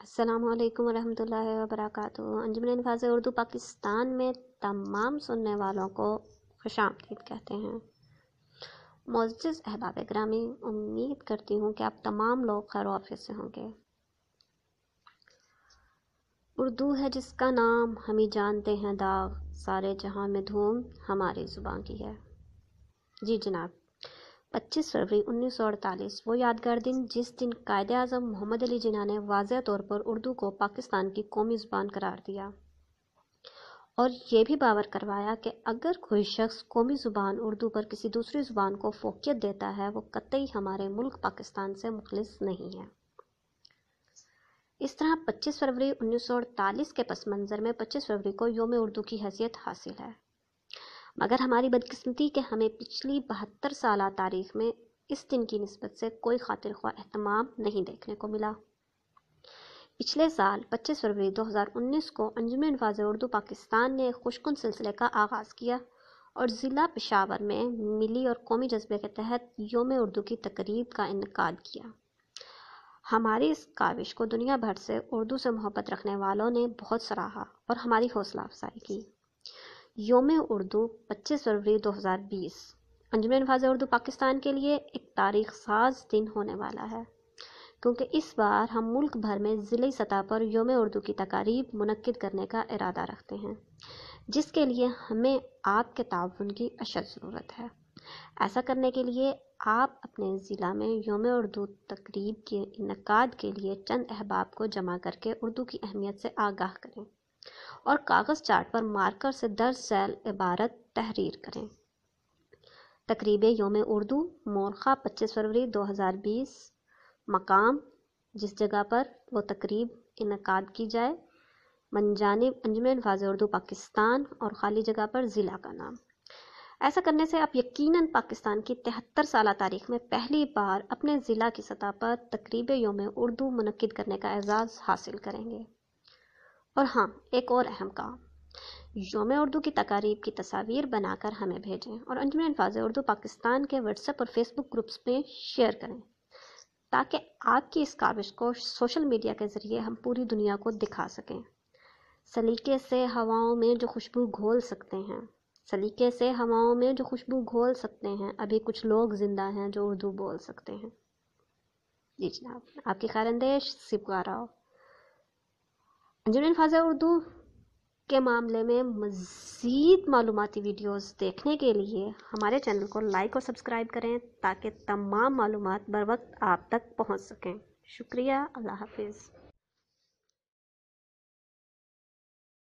अस्सलाम वालेकुम वरहमतुल्लाहि वबरकातुहू। अंजुमन हिफ़ाज़ उर्दू पाकिस्तान में तमाम सुनने वालों को खुशामदीद कहते हैं। मोअज़्ज़िज़ अहबाब ग्रामी, उम्मीद करती हूँ कि आप तमाम लोग खैर आफियत से होंगे। उर्दू है जिसका नाम हम ही जानते हैं दाग, सारे जहां में धूम हमारी ज़ुबान की है। जी जनाब, 25 फरवरी 1948 वो यादगार दिन जिस दिन कायदे आज़म मोहम्मद अली जिन्ना ने वाज़ेह तौर पर उर्दू को पाकिस्तान की कौमी ज़ुबान करार दिया और ये भी बावर करवाया कि अगर कोई शख्स कौमी ज़ुबान उर्दू पर किसी दूसरी ज़ुबान को फ़ौक़ियत देता है वो कतई हमारे मुल्क पाकिस्तान से मुखलिस नहीं है। इस तरह 25 फरवरी 1948 के पस मंज़र में 25 फरवरी को यौम उर्दू की हैसियत हासिल है, मगर हमारी बदकिस्मती के हमें पिछली 72 साल तारीख में इस दिन की निस्बत से कोई खातिर ख्वाह एहतमाम नहीं देखने को मिला। पिछले साल 25 फरवरी 2019 को अंजुमन हिफ़ाज़ उर्दू पाकिस्तान ने खुशकुन सिलसिले का आगाज़ किया और ज़िला पेशावर में मिली और कौमी जज्बे के तहत यौम उर्दू की तकरीब का इनेकाद किया। हमारी इस काविश को दुनिया भर से उर्दू से मोहब्बत रखने वालों ने बहुत सराहा और हमारी हौसला अफजाई की। यौम उर्दू 25 फरवरी 2020 अंजुमन हिफ़ाज़ उर्दू पाकिस्तान के लिए एक तारीख साज दिन होने वाला है, क्योंकि इस बार हम मुल्क भर में ज़िली सतह पर यौम उर्दू की तकारीब मुनक्किद करने का इरादा रखते हैं, जिसके लिए हमें आपके ताउन की अशद ज़रूरत है। ऐसा करने के लिए आप अपने ज़िला में यौम उर्दू तकरीब के इनेकाद के लिए चंद अहबाब को जमा करके उर्दू की अहमियत से आगाह करें और कागज़ चार्ट पर मार्कर से दर्ज झैल इबारत तहरीर करें। तकरीब यौम उर्दू मोरखा 25 फरवरी 2020। मकाम जिस जगह पर वो तकरीब इनेकाद की जाए, मनजानिब अंजुमन हिफ़ाज़ उर्दू पाकिस्तान और खाली जगह पर ज़िला का नाम। ऐसा करने से आप यकीनन पाकिस्तान की 73 साल तारीख में पहली बार अपने ज़िला की सतह पर तकरीब यौम उर्दू मुनक्किद करने का एजाज़ हासिल करेंगे। और हाँ, एक और अहम काम, यौम उर्दू की तकारीब की तस्वीर बनाकर हमें भेजें और अंजुमन हिफ़ाज़ उर्दू पाकिस्तान के व्हाट्सएप और फेसबुक ग्रुप्स में शेयर करें, ताकि आपकी इस काविश को सोशल मीडिया के ज़रिए हम पूरी दुनिया को दिखा सकें। सलीके से हवाओं में जो खुशबू घोल सकते हैं, सलीके से हवाओं में जो खुशबू घोल सकते हैं, अभी कुछ लोग ज़िंदा हैं जो उर्दू बोल सकते हैं। जी जनाब, आपकी खैरंदेश सिपगारा। अंजुमन हिफ़ाज़ उर्दू के मामले में मज़ीद मालूमाती वीडियोस देखने के लिए हमारे चैनल को लाइक और सब्सक्राइब करें, ताकि तमाम मालूमात बर वक्त आप तक पहुंच सकें। शुक्रिया। अल्लाह हाफिज़।